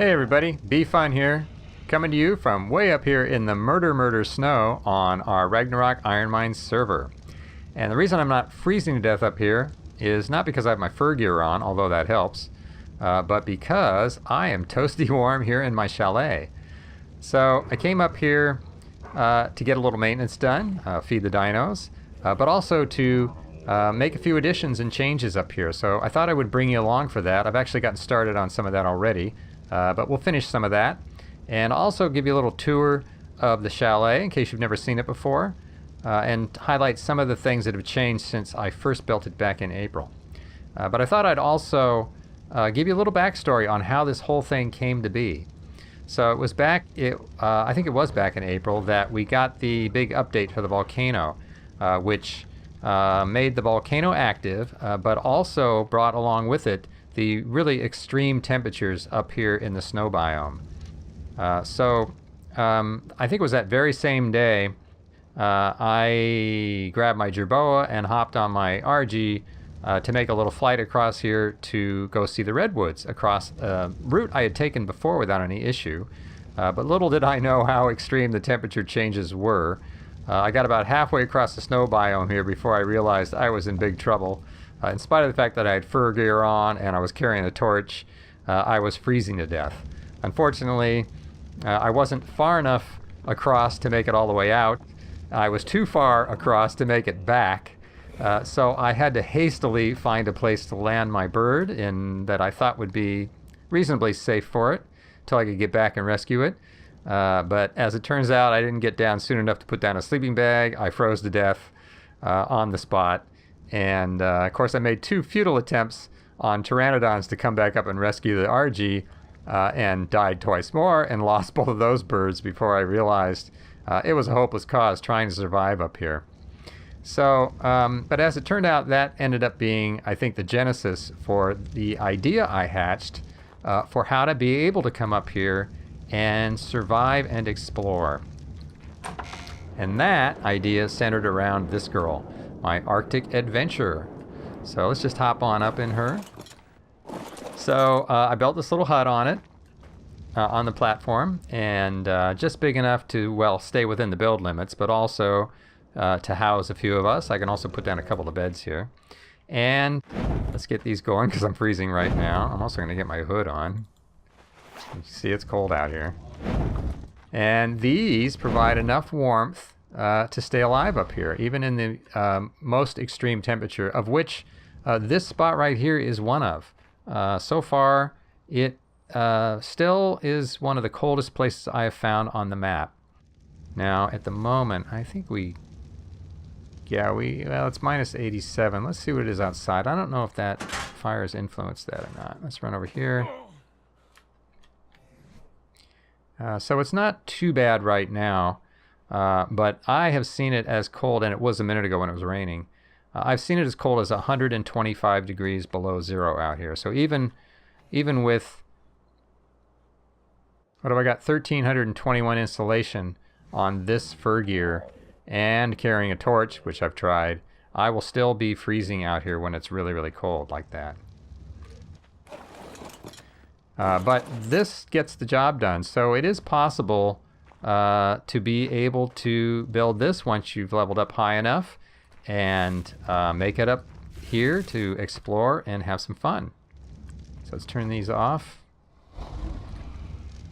Hey everybody, Ep05 here, coming to you from way up here in the murder snow on our Ragnarok IronMiners server. And the reason I'm not freezing to death up here is not because I have my fur gear on, although that helps, but because I am toasty warm here in my chalet. So I came up here to get a little maintenance done, feed the dinos, but also to make a few additions and changes up here. So I thought I would bring you along for that. I've actually gotten started on some of that already. But we'll finish some of that and also give you a little tour of the chalet in case you've never seen it before and highlight some of the things that have changed since I first built it back in April. But I thought I'd also give you a little backstory on how this whole thing came to be. So it was back, I think it was back in April that we got the big update for the volcano, which made the volcano active, but also brought along with it the really extreme temperatures up here in the snow biome. I think it was that very same day I grabbed my jerboa and hopped on my RG to make a little flight across here to go see the redwoods across a route I had taken before without any issue. But little did I know how extreme the temperature changes were. I got about halfway across the snow biome here before I realized I was in big trouble. In spite of the fact that I had fur gear on and I was carrying a torch, I was freezing to death. Unfortunately, I wasn't far enough across to make it all the way out. I was too far across to make it back. So I had to hastily find a place to land my bird in that I thought would be reasonably safe for it until I could get back and rescue it. But as it turns out, I didn't get down soon enough to put down a sleeping bag. I froze to death on the spot. And of course I made two futile attempts on pteranodons to come back up and rescue the RG and died twice more and lost both of those birds before I realized it was a hopeless cause trying to survive up here. So, but as it turned out, that ended up being, I think, the genesis for the idea I hatched for how to be able to come up here and survive and explore. And that idea centered around this girl, my Arctic adventure. So let's just hop on up in her. So I built this little hut on it, on the platform, and just big enough to, well, stay within the build limits, but also to house a few of us. I can also put down a couple of beds here. And let's get these going because I'm freezing right now. I'm also going to get my hood on. You see it's cold out here. And these provide enough warmth to stay alive up here, even in the most extreme temperature, of which this spot right here is one of. So far, it still is one of the coldest places I have found on the map. Now, at the moment, I think well, it's minus 87. Let's see what it is outside. I don't know if that fire has influenced that or not. Let's run over here. So it's not too bad right now. But I have seen it as cold, and it was a minute ago when it was raining. I've seen it as cold as 125 degrees below zero out here. So even with, what have I got, 1,321 insulation on this fur gear and carrying a torch, which I've tried, I will still be freezing out here when it's really, really cold like that. But this gets the job done. So it is possible to be able to build this once you've leveled up high enough and make it up here to explore and have some fun. So let's turn these off.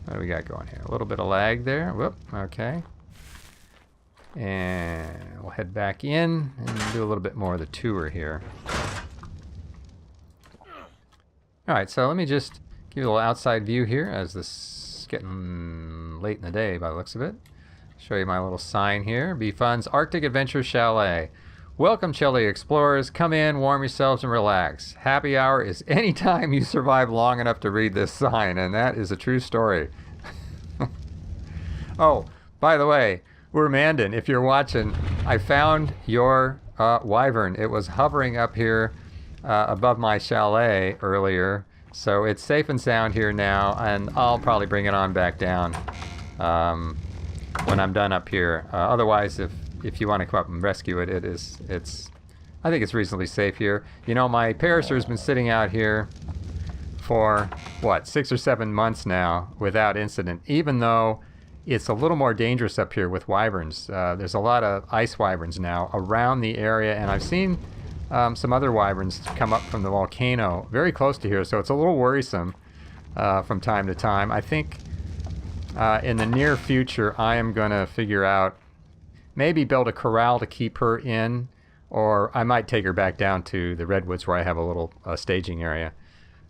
What do we got going here? A little bit of lag there. Whoop, okay. And we'll head back in and do a little bit more of the tour here. Alright, so let me just give you a little outside view here as this getting late in the day by the looks of it. Show you my little sign here. Ep05's Arctic Adventure Chalet. Welcome, Chalet explorers. Come in, warm yourselves, and relax. Happy hour is any time you survive long enough to read this sign, and that is a true story. Oh, by the way, Mandan, if you're watching, I found your wyvern. It was hovering up here above my chalet earlier. So it's safe and sound here now, and I'll probably bring it on back down when I'm done up here. Otherwise, if you want to come up and rescue it, I think it's reasonably safe here. You know, my parasaur's been sitting out here for, what, 6 or 7 months now without incident, even though it's a little more dangerous up here with wyverns. There's a lot of ice wyverns now around the area, and I've seen some other wyverns come up from the volcano very close to here, so it's a little worrisome from time to time. I think in the near future I am going to figure out, maybe build a corral to keep her in, or I might take her back down to the redwoods where I have a little staging area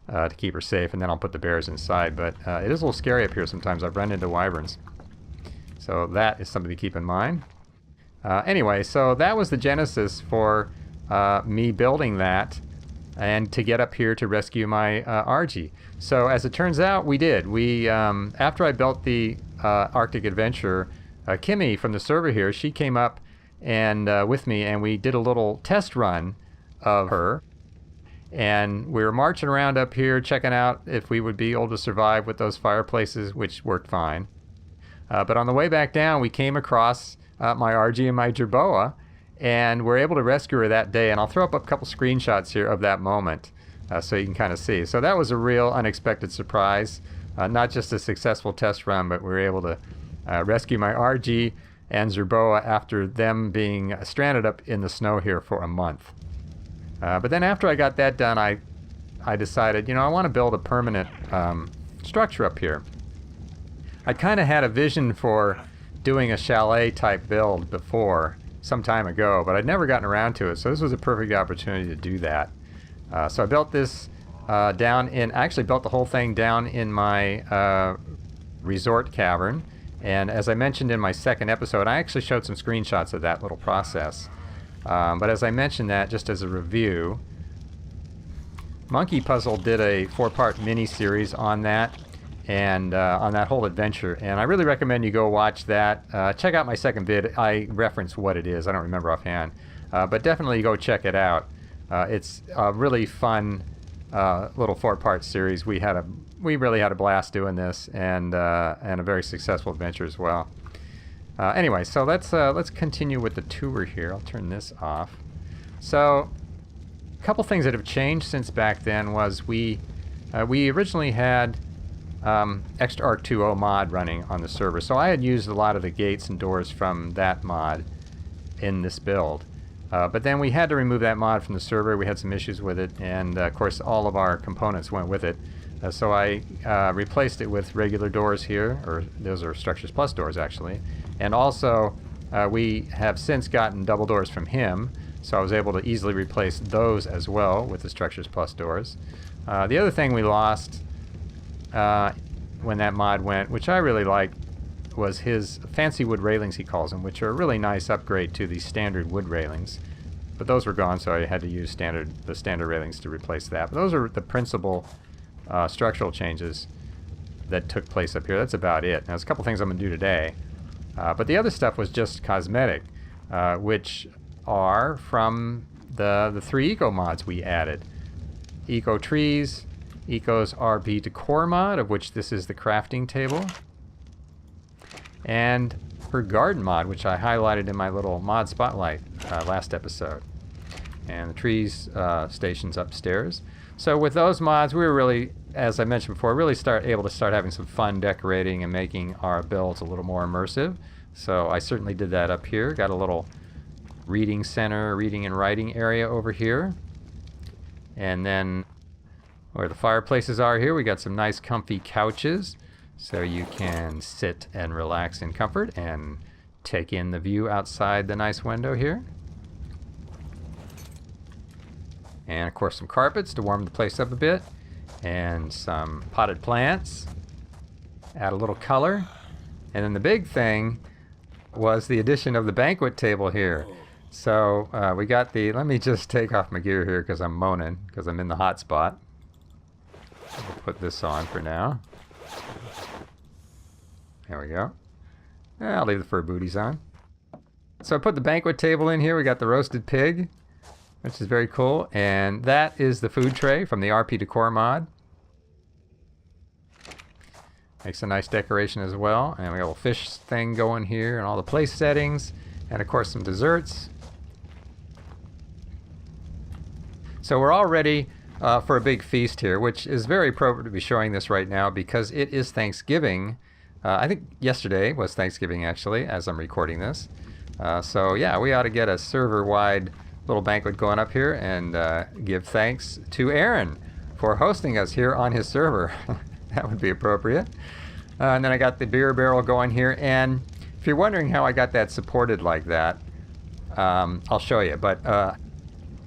to keep her safe, and then I'll put the bears inside. But it is a little scary up here sometimes. I've run into wyverns. So that is something to keep in mind. Anyway, so that was the genesis for me building that and to get up here to rescue my RG. So as it turns out, we did. We after I built the Arctic Adventure, Kimmy from the server here, she came up and with me, and we did a little test run of her. And we were marching around up here checking out if we would be able to survive with those fireplaces, which worked fine. But on the way back down, we came across my RG and my jerboa, and we're able to rescue her that day. And I'll throw up a couple screenshots here of that moment so you can kind of see. So that was a real unexpected surprise. Not just a successful test run, but we were able to rescue my RG and jerboa after them being stranded up in the snow here for a month. But then after I got that done, I decided, I want to build a permanent structure up here. I kind of had a vision for doing a chalet type build before, some time ago, but I'd never gotten around to it, so this was a perfect opportunity to do that. So I built this I actually built the whole thing down in my resort cavern, and as I mentioned in my second episode, I actually showed some screenshots of that little process. But as I mentioned that, just as a review, Monkey Puzzle did a 4-part mini-series on that, and on that whole adventure, and I really recommend you go watch that. Check out my second vid. I reference what it is. I don't remember offhand, but definitely go check it out. It's a really fun little 4-part series. We really had a blast doing this, and a very successful adventure as well. Anyway, so let's continue with the tour here. I'll turn this off. So a couple things that have changed since back then was we originally had Extra Arc 2.0 mod running on the server, so I had used a lot of the gates and doors from that mod in this build. But then we had to remove that mod from the server. We had some issues with it, and of course all of our components went with it. So I replaced it with regular doors here, or those are Structures Plus doors actually. And also we have since gotten double doors from him, so I was able to easily replace those as well with the Structures Plus doors. The other thing we lost when that mod went, which I really liked, was his fancy wood railings, he calls them, which are a really nice upgrade to the standard wood railings. But those were gone, so I had to use the standard railings to replace that. But those are the principal structural changes that took place up here. That's about it. Now, there's a couple things I'm going to do today. But the other stuff was just cosmetic, which are from the 3 eco mods we added. Eco Trees, Eco's RP Décor mod, of which this is the crafting table, and her garden mod, which I highlighted in my little mod spotlight last episode. And the trees stations upstairs. So with those mods, we were really, as I mentioned before, really able to start having some fun decorating and making our builds a little more immersive. So I certainly did that up here. Got a little reading center, reading and writing area over here. And then where the fireplaces are here, we got some nice comfy couches, so you can sit and relax in comfort and take in the view outside the nice window here. And of course some carpets to warm the place up a bit, and some potted plants, add a little color. And then the big thing was the addition of the banquet table here. So we got let me just take off my gear here because I'm moaning, because I'm in the hot spot. We'll put this on for now. There we go. I'll leave the fur booties on. So I put the banquet table in here. We got the roasted pig, which is very cool. And that is the food tray from the RP Décor mod. Makes a nice decoration as well. And we got a little fish thing going here and all the place settings. And of course some desserts. So we're all ready for a big feast here, which is very appropriate to be showing this right now because it is Thanksgiving. I think yesterday was Thanksgiving, actually, as I'm recording this. So yeah, we ought to get a server-wide little banquet going up here and give thanks to Aaron for hosting us here on his server. That would be appropriate. And then I got the beer barrel going here, and if you're wondering how I got that supported like that, I'll show you. But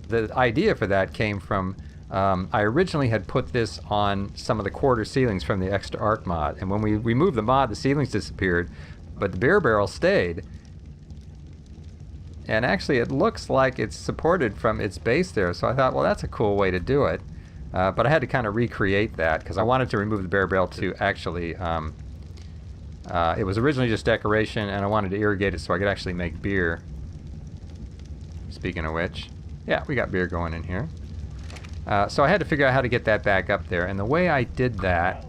the idea for that came from, I originally had put this on some of the quarter ceilings from the extra arc mod, and when we removed the mod, the ceilings disappeared, but the beer barrel stayed. And actually it looks like it's supported from its base there, so I thought, well, that's a cool way to do it. But I had to kind of recreate that because I wanted to remove the beer barrel to actually, it was originally just decoration, and I wanted to irrigate it so I could actually make beer. Speaking of which, yeah, we got beer going in here. So I had to figure out how to get that back up there, and the way I did that,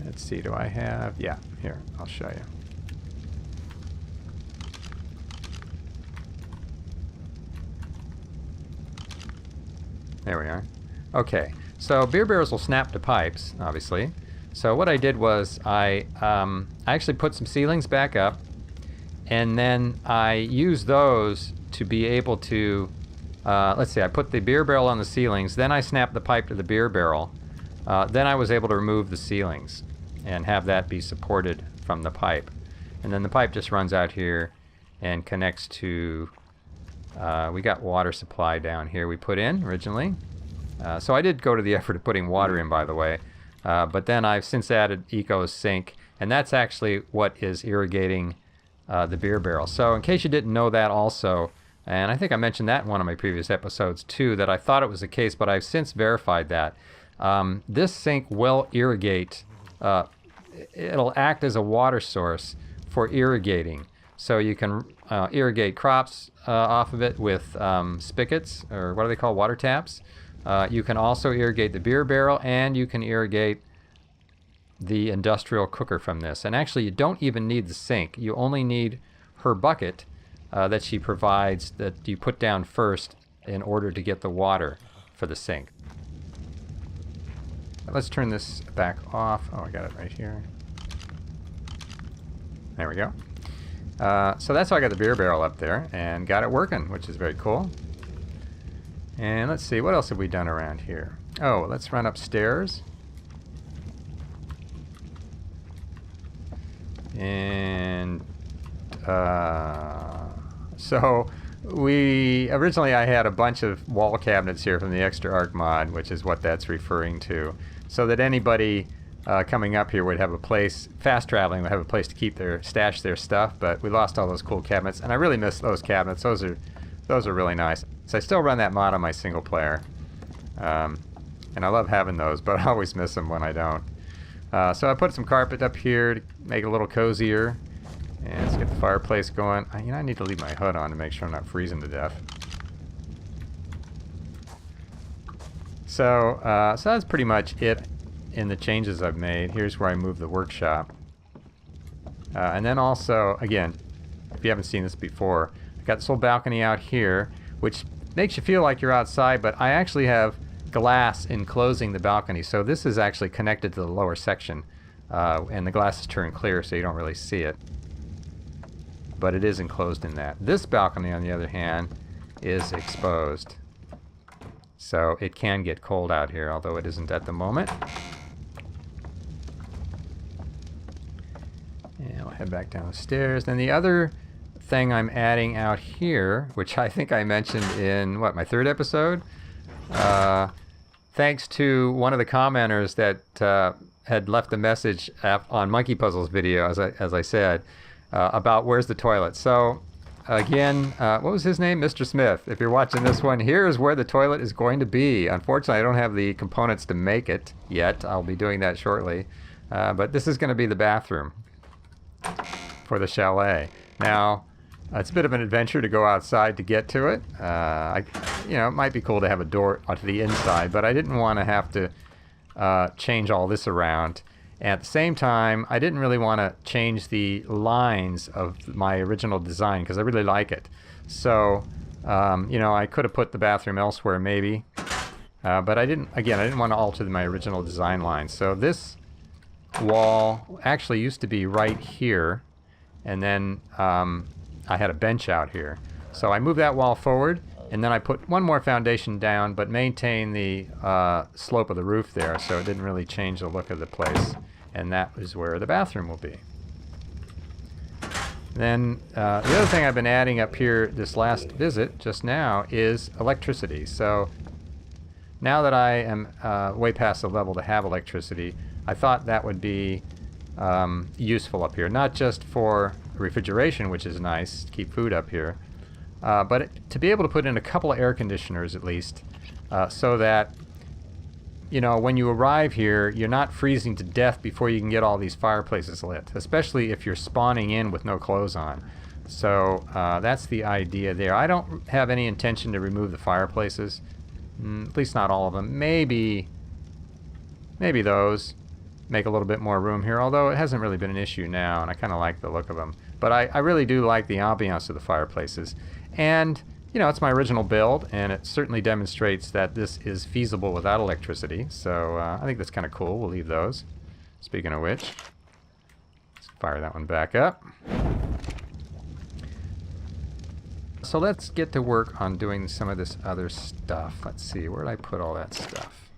let's see, do I have, yeah, here, I'll show you. There we are. Okay, so beer barrels will snap to pipes, obviously. So what I did was I actually put some ceilings back up, and then I used those to be able to, let's see, I put the beer barrel on the ceilings, then I snapped the pipe to the beer barrel, then I was able to remove the ceilings and have that be supported from the pipe. And then the pipe just runs out here and connects to, we got water supply down here we put in originally. So I did go to the effort of putting water in, by the way, but then I've since added Eco Sink, and that's actually what is irrigating the beer barrel. So in case you didn't know that also, and I think I mentioned that in one of my previous episodes too, that I thought it was the case, but I've since verified that. This sink will irrigate, it'll act as a water source for irrigating. So you can irrigate crops off of it with spigots, or what do they call, water taps. You can also irrigate the beer barrel, and you can irrigate the industrial cooker from this. And actually you don't even need the sink. You only need her bucket that she provides, that you put down first in order to get the water for the sink. Let's turn this back off. Oh, I got it right here. There we go. So that's how I got the beer barrel up there and got it working, which is very cool. And let's see, what else have we done around here? Oh, let's run upstairs. And so originally I had a bunch of wall cabinets here from the extra arc mod, which is what that's referring to, so that anybody coming up here would have a place, fast traveling would have a place to keep stash their stuff. But we lost all those cool cabinets, and I really miss those cabinets. Those are really nice. So I still run that mod on my single player, and I love having those, but I always miss them when I don't. So I put some carpet up here to make it a little cozier, and let's get the fireplace going. I need to leave my hood on to make sure I'm not freezing to death. So that's pretty much it in the changes I've made. Here's where I moved the workshop. And then also, again, if you haven't seen this before, I've got this little balcony out here, which makes you feel like you're outside, but I actually have glass enclosing the balcony. So this is actually connected to the lower section, and the glass is turned clear so you don't really see it. But it is enclosed in that. This balcony, on the other hand, is exposed. So it can get cold out here, although it isn't at the moment. And I'll head back down the stairs. Then the other thing I'm adding out here, which I think I mentioned in, my third episode? Thanks to one of the commenters that had left a message on Monkey Puzzle's video, as I said, about where's the toilet. So again, what was his name? Mr. Smith. If you're watching this one, here's where the toilet is going to be. Unfortunately, I don't have the components to make it yet. I'll be doing that shortly. But this is going to be the bathroom for the chalet. Now, it's a bit of an adventure to go outside to get to it. It might be cool to have a door onto the inside, but I didn't want to have to change all this around. At the same time, I didn't really want to change the lines of my original design because I really like it. So, I could have put the bathroom elsewhere maybe, But I didn't want to alter my original design line. So this wall actually used to be right here, and then I had a bench out here. So I moved that wall forward, and then I put one more foundation down, but maintained the slope of the roof there, so it didn't really change the look of the place. And that is where the bathroom will be. Then the other thing I've been adding up here this last visit, just now, is electricity. So now that I am way past the level to have electricity, I thought that would be useful up here. Not just for refrigeration, which is nice to keep food up here, but to be able to put in a couple of air conditioners at least, so that, you know, when you arrive here, you're not freezing to death before you can get all these fireplaces lit, especially if you're spawning in with no clothes on. So that's the idea there. I don't have any intention to remove the fireplaces, at least not all of them. Maybe those make a little bit more room here, although it hasn't really been an issue now, and I kind of like the look of them. But I really do like the ambiance of the fireplaces. And, you know, it's my original build, and it certainly demonstrates that this is feasible without electricity. So I think that's kind of cool. We'll leave those. Speaking of which, let's fire that one back up. So let's get to work on doing some of this other stuff. Let's see, where did I put all that stuff?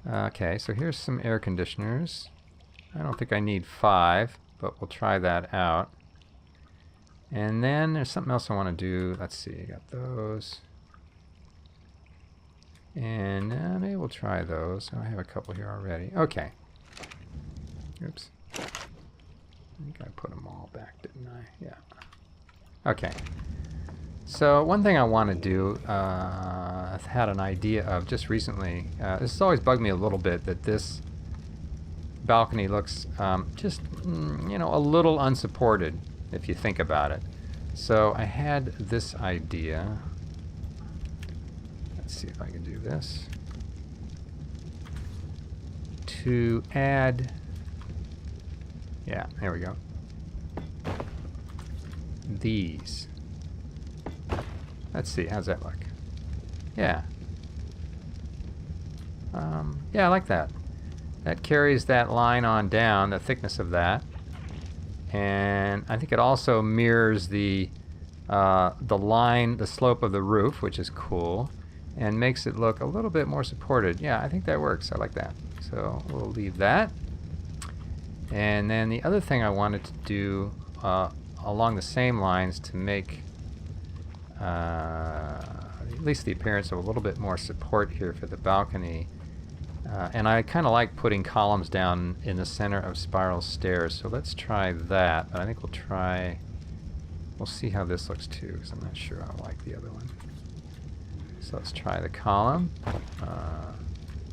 Okay, so here's some air conditioners. I don't think I need 5, but we'll try that out. And then there's something else I want to do. Let's see, I got those. And maybe we'll try those. Oh, I have a couple here already. Okay. Oops. I think I put them all back, didn't I? Yeah. Okay. So one thing I want to do, I've had an idea of just recently. This has always bugged me a little bit that this balcony looks just, you know, a little unsupported if you think about it. So I had this idea. Let's see if I can do this. To add, yeah, there we go. These. Let's see, how's that look? Yeah. Yeah, I like that. That carries that line on down, the thickness of that. And I think it also mirrors the line, the slope of the roof, which is cool, and makes it look a little bit more supported. Yeah, I think that works. I like that. So we'll leave that. And then the other thing I wanted to do along the same lines to make at least the appearance of a little bit more support here for the balcony. And I kind of like putting columns down in the center of spiral stairs, so let's try that. But I think we'll see how this looks too, because I'm not sure I like the other one. So let's try the column,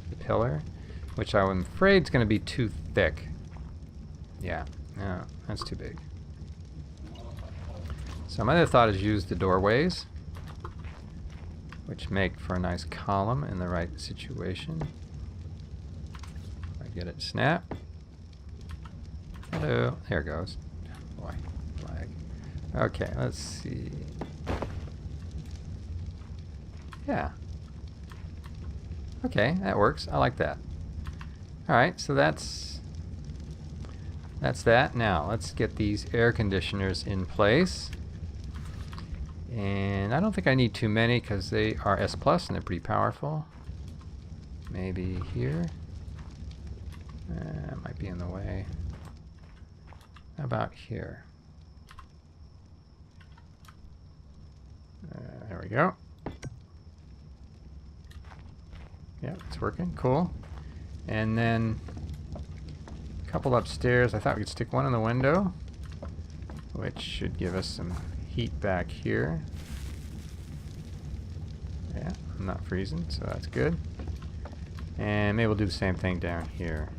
the pillar, which I'm afraid is going to be too thick. Yeah, no, that's too big. So my other thought is use the doorways, which make for a nice column in the right situation. If I get it snap. Hello, there it goes. Boy, flag. Okay, let's see. Yeah. Okay, that works. I like that. Alright, so that's that. Now, let's get these air conditioners in place. And I don't think I need too many because they are S+ and they're pretty powerful. Maybe here. That might be in the way. How about here? There we go. Yeah, it's working. Cool. And then a couple upstairs. I thought we could stick one in the window, which should give us some heat back here. Yeah, I'm not freezing, so that's good. And maybe we'll do the same thing down here.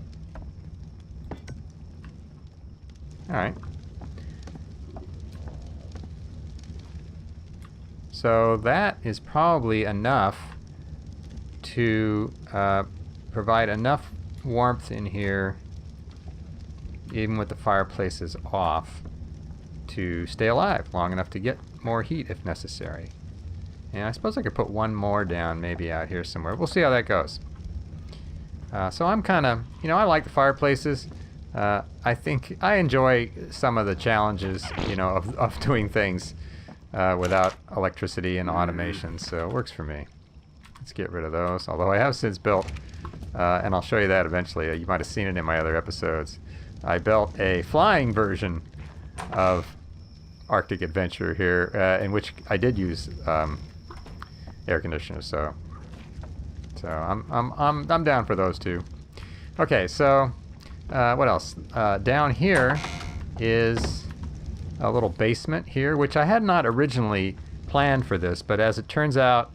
Alright. So that is probably enough to provide enough warmth in here, even with the fireplaces off, to stay alive long enough to get more heat if necessary. And I suppose I could put one more down maybe out here somewhere. We'll see how that goes. So I'm kind of, you know, I like the fireplaces. I think I enjoy some of the challenges, you know, of doing things without electricity and automation, so it works for me. Let's get rid of those, although I have since built, and I'll show you that eventually. You might have seen it in my other episodes. I built a flying version of Arctic Adventure here, in which I did use air conditioners. So I'm down for those too. Okay, so what else? Down here is a little basement here, which I had not originally planned for this, but as it turns out,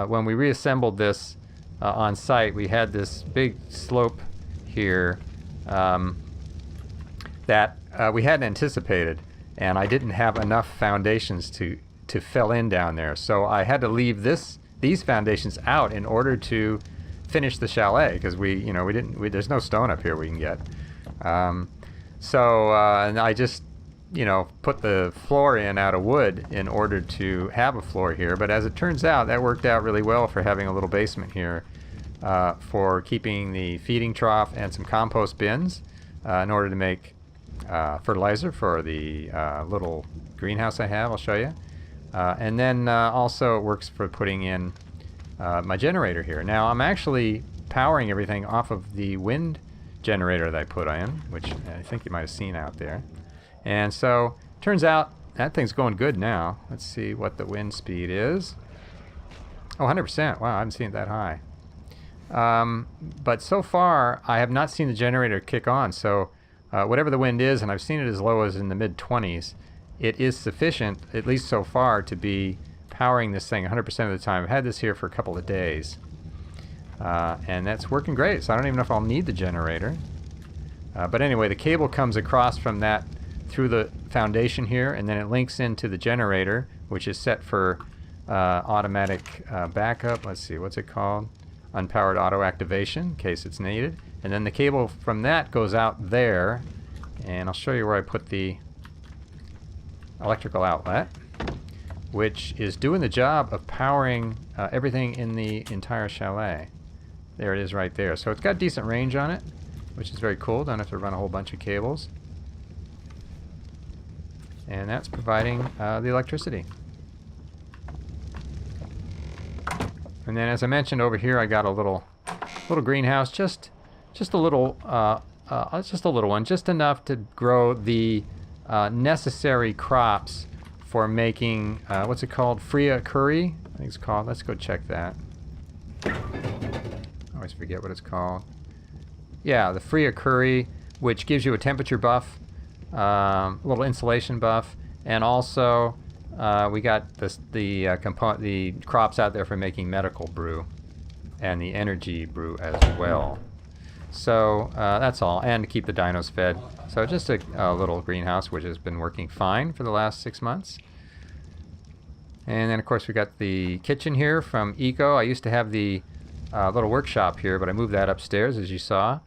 when we reassembled this on site, we had this big slope here that we hadn't anticipated, and I didn't have enough foundations to fill in down there, so I had to leave these foundations out in order to finish the chalet, because there's no stone up here we can get. And I just put the floor in out of wood in order to have a floor here. But as it turns out, that worked out really well for having a little basement here for keeping the feeding trough and some compost bins in order to make fertilizer for the little greenhouse I have. I'll show you. And then also it works for putting in my generator here. Now I'm actually powering everything off of the wind generator that I put in, which I think you might have seen out there. And so, turns out that thing's going good now. Let's see what the wind speed is. Oh, 100%. Wow, I haven't seen it that high. But so far, I have not seen the generator kick on. So, whatever the wind is, and I've seen it as low as in the mid-20s, it is sufficient, at least so far, to be powering this thing 100% of the time. I've had this here for a couple of days. And that's working great, so I don't even know if I'll need the generator. But anyway, the cable comes across from that through the foundation here, and then it links into the generator, which is set for automatic backup. Let's see, what's it called? Unpowered auto activation, in case it's needed. And then the cable from that goes out there, and I'll show you where I put the electrical outlet, which is doing the job of powering everything in the entire chalet. There it is right there. So it's got decent range on it, which is very cool. Don't have to run a whole bunch of cables. And that's providing the electricity. And then, as I mentioned over here, I got a little greenhouse, just a little one, just enough to grow the necessary crops for making what's it called? Freya curry, I think it's called. Let's go check that. I always forget what it's called. Yeah, the Freya curry, which gives you a temperature buff. A little insulation buff, and also we got the crops out there for making medical brew and the energy brew as well. So that's all, and to keep the dinos fed. So just a little greenhouse, which has been working fine for the last 6 months. And then of course we got the kitchen here from Eco. I used to have the little workshop here, but I moved that upstairs, as you saw.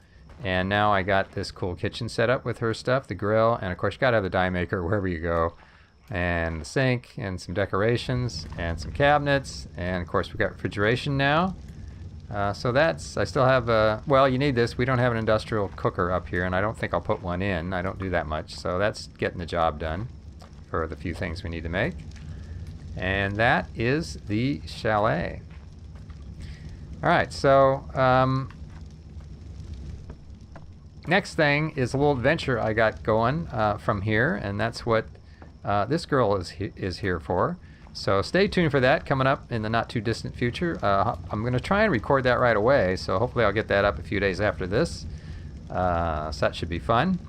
And now I got this cool kitchen set up with her stuff, the grill, and of course you gotta have the die maker wherever you go, and the sink, and some decorations, and some cabinets, and of course we got refrigeration now. So that's, I still have well, you need this. We don't have an industrial cooker up here, and I don't think I'll put one in. I don't do that much, so that's getting the job done for the few things we need to make. And that is the chalet. Alright, so next thing is a little adventure I got going from here, and that's what this girl is here for. So stay tuned for that coming up in the not too distant future. I'm going to try and record that right away, so hopefully I'll get that up a few days after this. So that should be fun.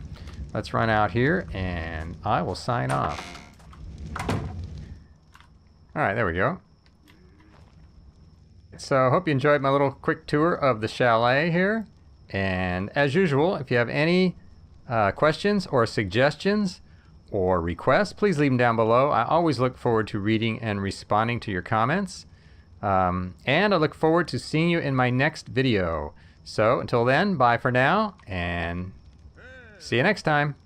Let's run out here and I will sign off. Alright, there we go. So hope you enjoyed my little quick tour of the chalet here. And as usual, if you have any questions or suggestions or requests, please leave them down below. I always look forward to reading and responding to your comments. And I look forward to seeing you in my next video. So until then, bye for now, and see you next time.